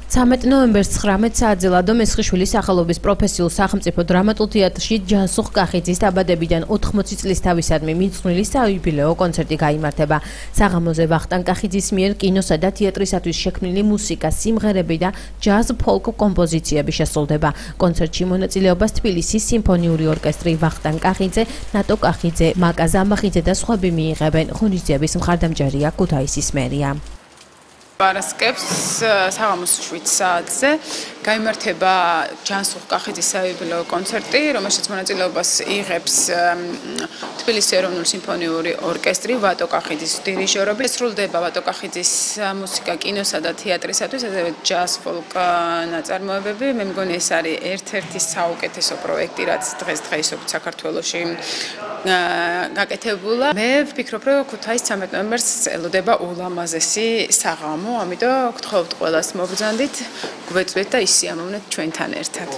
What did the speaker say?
13 ნოემბერს 19 საათზე ლადო მესხიშვილის სახელობის პროფესიულ სახელმწიფო დრამატულ თეატრში ჯანსუღ კახიძის დაბადებიდან 80 წლის თავისადმი მიძღვნილი საიუბილეო კონცერტი გაიმართება. საღამოზე ვახტანგ კახიძის მიერ კინოსა და თეატრისათვის შექმნილი მუსიკა, სიმღერები და ჯაზ ფოლკ კომპოზიციები შესრულდება. კონცერტში მონაწილეობას თბილისის სიმფონიური ორკესტრი, ვახტანგ კახიძე, ნატო კახიძე, მაკა ზამახიძე და სხვები მიიღებენ. ღონისძიების მხარდამჭერია ქუთაისის მერია. Პარასკევს საღამოს 7 საათზე გაიმართება ჯანსუღ კახიძის საიუბილეო კონცერტი, რომელშიც მონაწილეობას იღებს თბილისის ეროვნული სიმფონიური ორკესტრი, ვატო კახიძის დირიჟორობით. სრულდება ვატო კახიძის მუსიკა კინოსა და თეატრისათვის, ასევე ჯაზ ფოლკ ნაწარმოებები. მე მგონი ეს არის ერთ-ერთი საუკეთესო პროექტი, რაც დღესდღეობით საქართველოში გაკეთებულა. მე ვფიქრობ, რომ ქუთაისს 13 ნოემბერს ელოდება ულამაზესი საღამო, ამიტომ გთხოვთ ყველას მობრძანდით, გვეწვეთ და ისიამოვნეთ ჩვენთან ერთად.